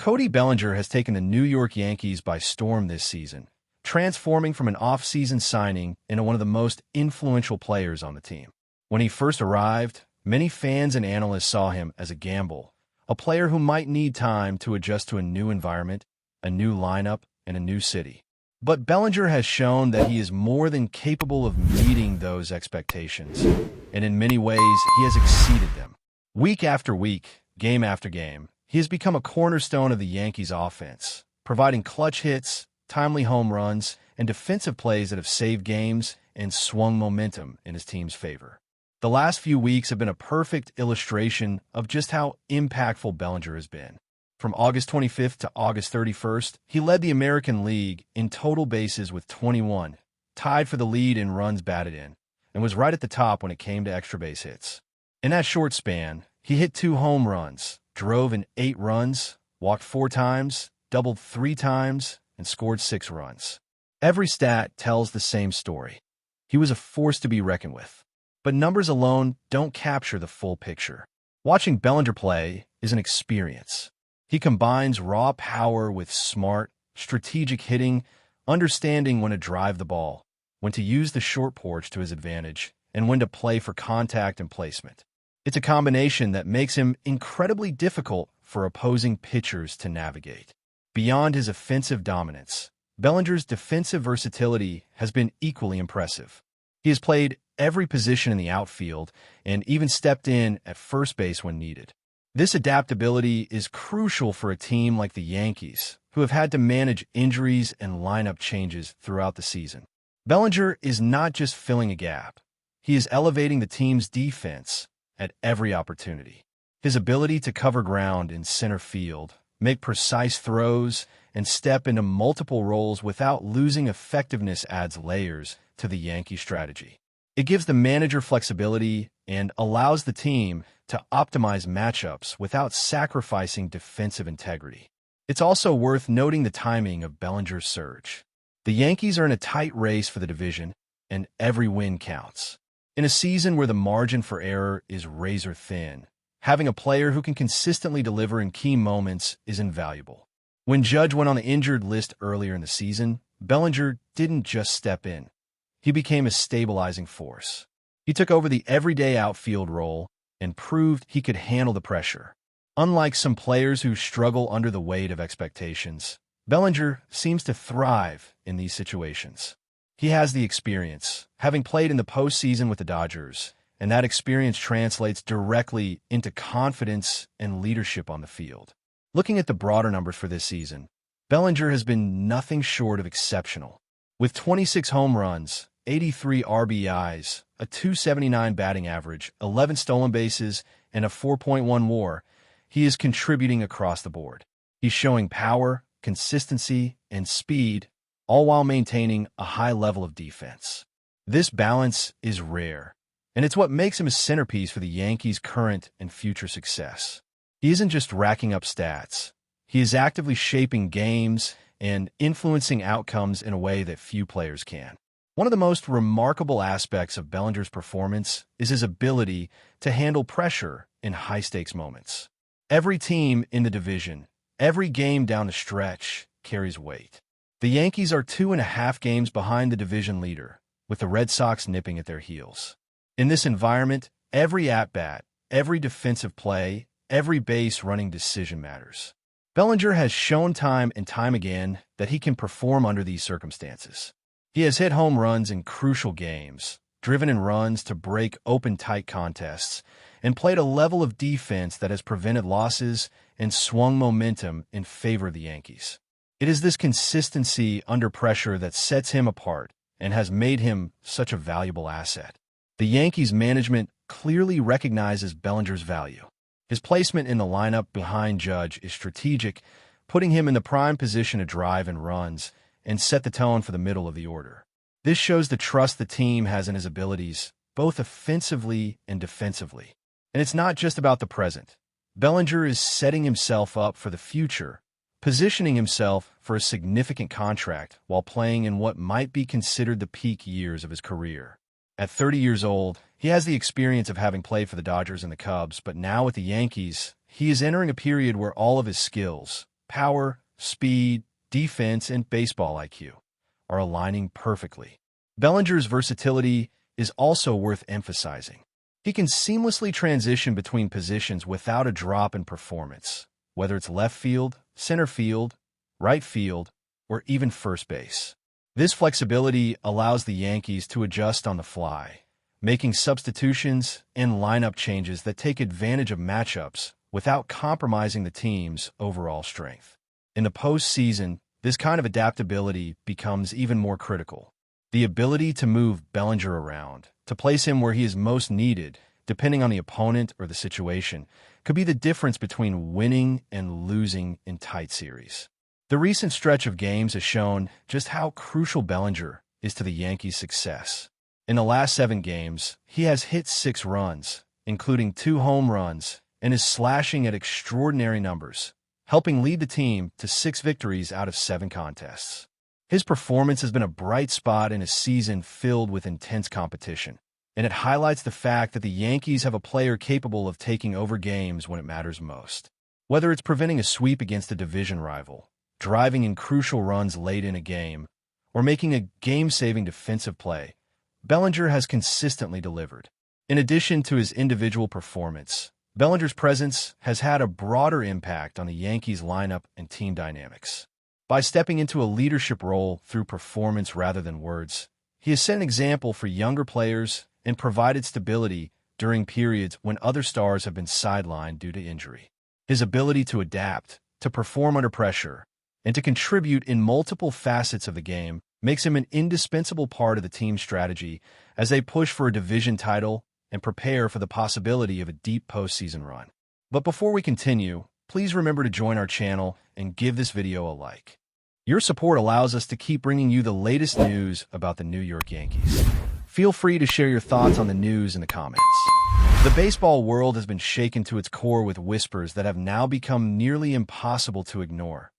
Cody Bellinger has taken the New York Yankees by storm this season, transforming from an off-season signing into one of the most influential players on the team. When he first arrived, many fans and analysts saw him as a gamble, a player who might need time to adjust to a new environment, a new lineup, and a new city. But Bellinger has shown that he is more than capable of meeting those expectations, and in many ways, he has exceeded them. Week after week, game after game, he has become a cornerstone of the Yankees' offense, providing clutch hits, timely home runs, and defensive plays that have saved games and swung momentum in his team's favor. The last few weeks have been a perfect illustration of just how impactful Bellinger has been. From August 25th to August 31st, he led the American League in total bases with 21, tied for the lead in runs batted in, and was right at the top when it came to extra base hits. In that short span, he hit 2 home runs, drove in 8 runs, walked 4 times, doubled 3 times, and scored 6 runs. Every stat tells the same story. He was a force to be reckoned with. But numbers alone don't capture the full picture. Watching Bellinger play is an experience. He combines raw power with smart, strategic hitting, understanding when to drive the ball, when to use the short porch to his advantage, and when to play for contact and placement. It's a combination that makes him incredibly difficult for opposing pitchers to navigate. Beyond his offensive dominance, Bellinger's defensive versatility has been equally impressive. He has played every position in the outfield and even stepped in at first base when needed. This adaptability is crucial for a team like the Yankees, who have had to manage injuries and lineup changes throughout the season. Bellinger is not just filling a gap. He is elevating the team's defense at every opportunity. His ability to cover ground in center field, make precise throws, and step into multiple roles without losing effectiveness adds layers to the Yankee strategy. It gives the manager flexibility and allows the team to optimize matchups without sacrificing defensive integrity. It's also worth noting the timing of Bellinger's surge. The Yankees are in a tight race for the division, and every win counts. In a season where the margin for error is razor thin, having a player who can consistently deliver in key moments is invaluable. When Judge went on the injured list earlier in the season, Bellinger didn't just step in. He became a stabilizing force. He took over the everyday outfield role and proved he could handle the pressure. Unlike some players who struggle under the weight of expectations, Bellinger seems to thrive in these situations. He has the experience, having played in the postseason with the Dodgers, and that experience translates directly into confidence and leadership on the field. Looking at the broader numbers for this season, Bellinger has been nothing short of exceptional. With 26 home runs, 83 RBIs, a .279 batting average, 11 stolen bases, and a 4.1 WAR, he is contributing across the board. He's showing power, consistency, and speed, all while maintaining a high level of defense. This balance is rare, and it's what makes him a centerpiece for the Yankees' current and future success. He isn't just racking up stats. He is actively shaping games and influencing outcomes in a way that few players can. One of the most remarkable aspects of Bellinger's performance is his ability to handle pressure in high-stakes moments. Every team in the division, every game down the stretch, carries weight. The Yankees are 2.5 games behind the division leader, with the Red Sox nipping at their heels. In this environment, every at-bat, every defensive play, every base-running decision matters. Bellinger has shown time and time again that he can perform under these circumstances. He has hit home runs in crucial games, driven in runs to break open tight contests, and played a level of defense that has prevented losses and swung momentum in favor of the Yankees. It is this consistency under pressure that sets him apart and has made him such a valuable asset. The Yankees management clearly recognizes Bellinger's value. His placement in the lineup behind Judge is strategic, putting him in the prime position to drive in runs and set the tone for the middle of the order. This shows the trust the team has in his abilities, both offensively and defensively. And it's not just about the present. Bellinger is setting himself up for the future, positioning himself for a significant contract while playing in what might be considered the peak years of his career. At 30 years old, he has the experience of having played for the Dodgers and the Cubs, but now with the Yankees, he is entering a period where all of his skills, power, speed, defense, and baseball IQ are aligning perfectly. Bellinger's versatility is also worth emphasizing. He can seamlessly transition between positions without a drop in performance, whether it's left field, center field, right field, or even first base. This flexibility allows the Yankees to adjust on the fly, making substitutions and lineup changes that take advantage of matchups without compromising the team's overall strength. In the postseason, this kind of adaptability becomes even more critical. The ability to move Bellinger around, to place him where he is most needed, depending on the opponent or the situation, could be the difference between winning and losing in tight series. The recent stretch of games has shown just how crucial Bellinger is to the Yankees' success. In the last 7 games, he has hit 6 runs, including 2 home runs, and is slashing at extraordinary numbers, helping lead the team to 6 victories out of 7 contests. His performance has been a bright spot in a season filled with intense competition, and it highlights the fact that the Yankees have a player capable of taking over games when it matters most. Whether it's preventing a sweep against a division rival, driving in crucial runs late in a game, or making a game-saving defensive play, Bellinger has consistently delivered. In addition to his individual performance, Bellinger's presence has had a broader impact on the Yankees' lineup and team dynamics. By stepping into a leadership role through performance rather than words, he has set an example for younger players and provided stability during periods when other stars have been sidelined due to injury. His ability to adapt, to perform under pressure, and to contribute in multiple facets of the game makes him an indispensable part of the team's strategy as they push for a division title and prepare for the possibility of a deep postseason run. But before we continue, please remember to join our channel and give this video a like. Your support allows us to keep bringing you the latest news about the New York Yankees. Feel free to share your thoughts on the news in the comments. The baseball world has been shaken to its core with whispers that have now become nearly impossible to ignore.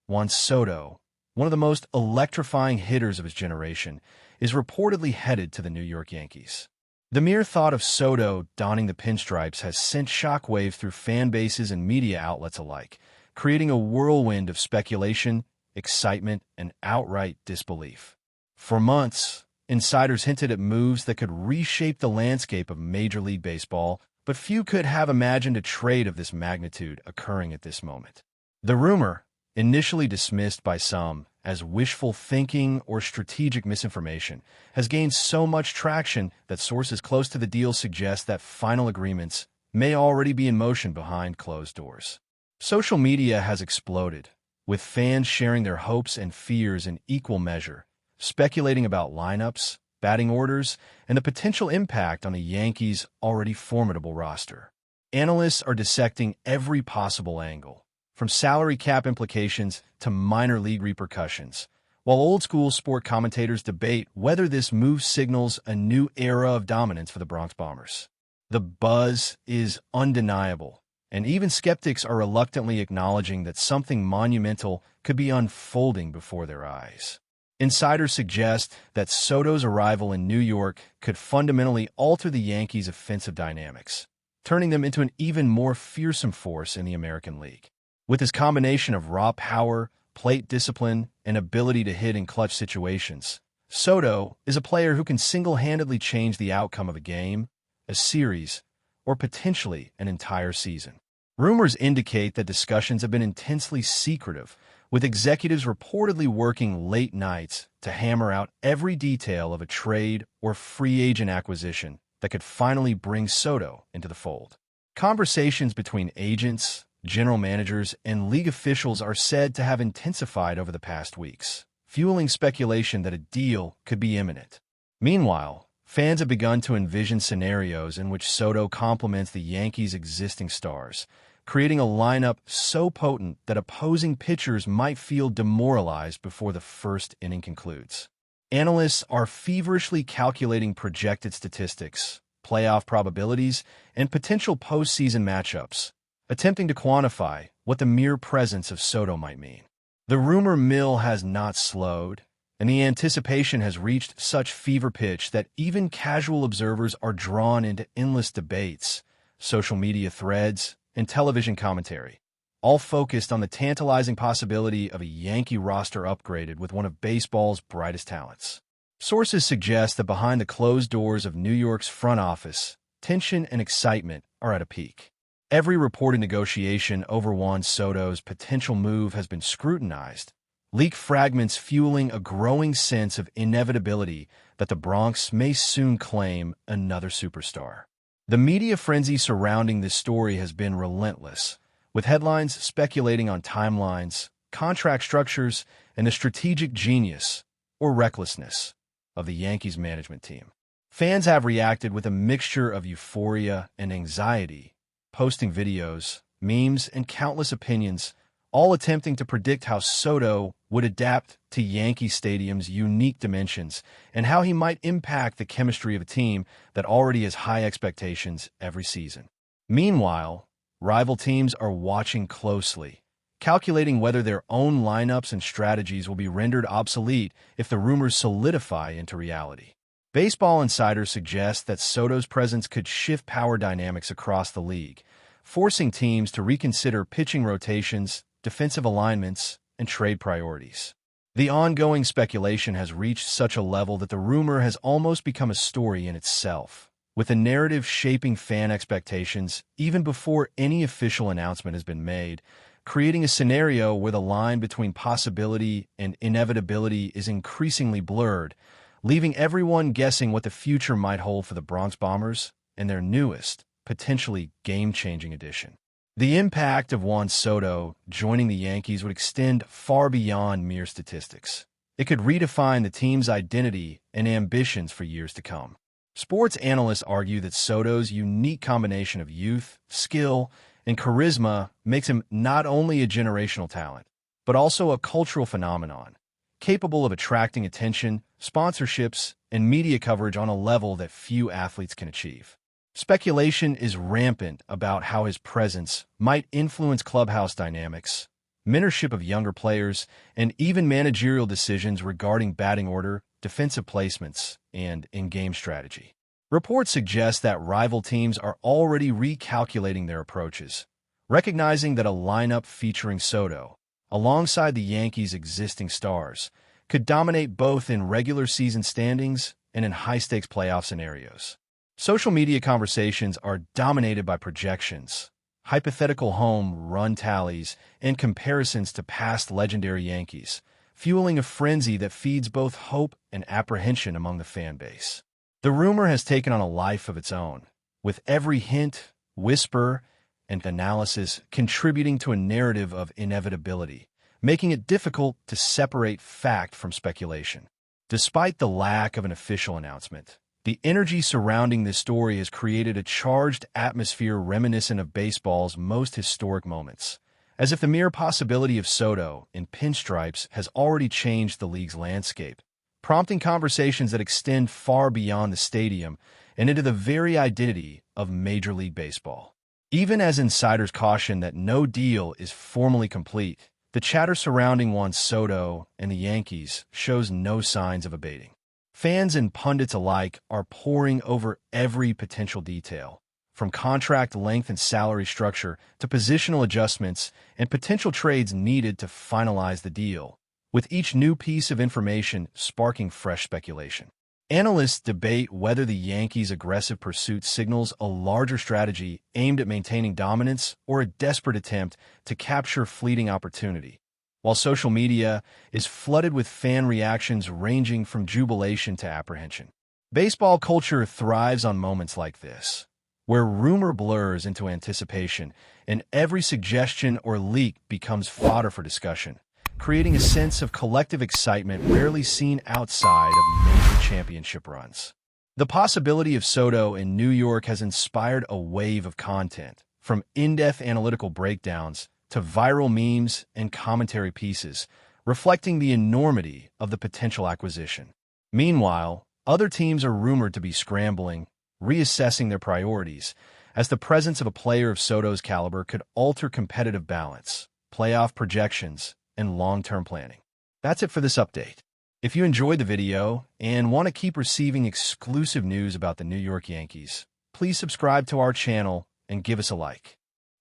Juan SOTO, one of the most electrifying hitters of his generation, is reportedly headed to the New York Yankees. The mere thought of SOTO donning the pinstripes has sent shockwaves through fan bases and media outlets alike, creating a whirlwind of speculation, excitement, and outright disbelief. For months, insiders hinted at moves that could reshape the landscape of Major League Baseball, but few could have imagined a trade of this magnitude occurring at this moment. The rumor, initially dismissed by some as wishful thinking or strategic misinformation, has gained so much traction that sources close to the deal suggest that final agreements may already be in motion behind closed doors. Social media has exploded, with fans sharing their hopes and fears in equal measure, speculating about lineups, batting orders, and the potential impact on the Yankees' already formidable roster. Analysts are dissecting every possible angle, from salary cap implications to minor league repercussions, while old-school sport commentators debate whether this move signals a new era of dominance for the Bronx Bombers. The buzz is undeniable, and even skeptics are reluctantly acknowledging that something monumental could be unfolding before their eyes. Insiders suggest that SOTO's arrival in New York could fundamentally alter the Yankees' offensive dynamics, turning them into an even more fearsome force in the American League. With his combination of raw power, plate discipline, and ability to hit in clutch situations, SOTO is a player who can single-handedly change the outcome of a game, a series, or potentially an entire season. Rumors indicate that discussions have been intensely secretive, with executives reportedly working late nights to hammer out every detail of a trade or free agent acquisition that could finally bring SOTO into the fold. Conversations between agents, general managers, and league officials are said to have intensified over the past weeks, fueling speculation that a deal could be imminent. Meanwhile, fans have begun to envision scenarios in which SOTO complements the Yankees' existing stars, creating a lineup so potent that opposing pitchers might feel demoralized before the first inning concludes. Analysts are feverishly calculating projected statistics, playoff probabilities, and potential postseason matchups, attempting to quantify what the mere presence of SOTO might mean. The rumor mill has not slowed, and the anticipation has reached such fever pitch that even casual observers are drawn into endless debates, social media threads, and television commentary, all focused on the tantalizing possibility of a Yankee roster upgraded with one of baseball's brightest talents. Sources suggest that behind the closed doors of New York's front office, tension and excitement are at a peak. Every reported negotiation over Juan Soto's potential move has been scrutinized, leak fragments fueling a growing sense of inevitability that the Bronx may soon claim another superstar. The media frenzy surrounding this story has been relentless, with headlines speculating on timelines, contract structures, and the strategic genius, or recklessness, of the Yankees management team. Fans have reacted with a mixture of euphoria and anxiety, posting videos, memes, and countless opinions, all attempting to predict how SOTO would adapt to Yankee Stadium's unique dimensions and how he might impact the chemistry of a team that already has high expectations every season. Meanwhile, rival teams are watching closely, calculating whether their own lineups and strategies will be rendered obsolete if the rumors solidify into reality. Baseball insiders suggest that SOTO's presence could shift power dynamics across the league, forcing teams to reconsider pitching rotations, defensive alignments, and trade priorities. The ongoing speculation has reached such a level that the rumor has almost become a story in itself, with the narrative shaping fan expectations even before any official announcement has been made, creating a scenario where the line between possibility and inevitability is increasingly blurred, leaving everyone guessing what the future might hold for the Bronx Bombers and their newest, potentially game-changing addition. The impact of Juan Soto joining the Yankees would extend far beyond mere statistics. It could redefine the team's identity and ambitions for years to come. Sports analysts argue that Soto's unique combination of youth, skill, and charisma makes him not only a generational talent, but also a cultural phenomenon, capable of attracting attention, sponsorships, and media coverage on a level that few athletes can achieve. Speculation is rampant about how his presence might influence clubhouse dynamics, mentorship of younger players, and even managerial decisions regarding batting order, defensive placements, and in-game strategy. Reports suggest that rival teams are already recalculating their approaches, recognizing that a lineup featuring Soto, alongside the Yankees' existing stars, could dominate both in regular season standings and in high-stakes playoff scenarios. Social media conversations are dominated by projections, hypothetical home run tallies, and comparisons to past legendary Yankees, fueling a frenzy that feeds both hope and apprehension among the fan base. The rumor has taken on a life of its own, with every hint, whisper, and analysis contributing to a narrative of inevitability, making it difficult to separate fact from speculation. Despite the lack of an official announcement, the energy surrounding this story has created a charged atmosphere reminiscent of baseball's most historic moments, as if the mere possibility of Soto in pinstripes has already changed the league's landscape, prompting conversations that extend far beyond the stadium and into the very identity of Major League Baseball. Even as insiders caution that no deal is formally complete, the chatter surrounding Juan Soto and the Yankees shows no signs of abating. Fans and pundits alike are poring over every potential detail, from contract length and salary structure to positional adjustments and potential trades needed to finalize the deal, with each new piece of information sparking fresh speculation. Analysts debate whether the Yankees' aggressive pursuit signals a larger strategy aimed at maintaining dominance or a desperate attempt to capture fleeting opportunity, while social media is flooded with fan reactions ranging from jubilation to apprehension. Baseball culture thrives on moments like this, where rumor blurs into anticipation and every suggestion or leak becomes fodder for discussion, creating a sense of collective excitement rarely seen outside of major championship runs. The possibility of Soto in New York has inspired a wave of content, from in-depth analytical breakdowns to viral memes and commentary pieces, reflecting the enormity of the potential acquisition. Meanwhile, other teams are rumored to be scrambling, reassessing their priorities, as the presence of a player of Soto's caliber could alter competitive balance, playoff projections, and long-term planning. That's it for this update. If you enjoyed the video and want to keep receiving exclusive news about the New York Yankees, please subscribe to our channel and give us a like.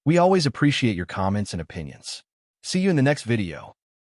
We always appreciate your comments and opinions. See you in the next video.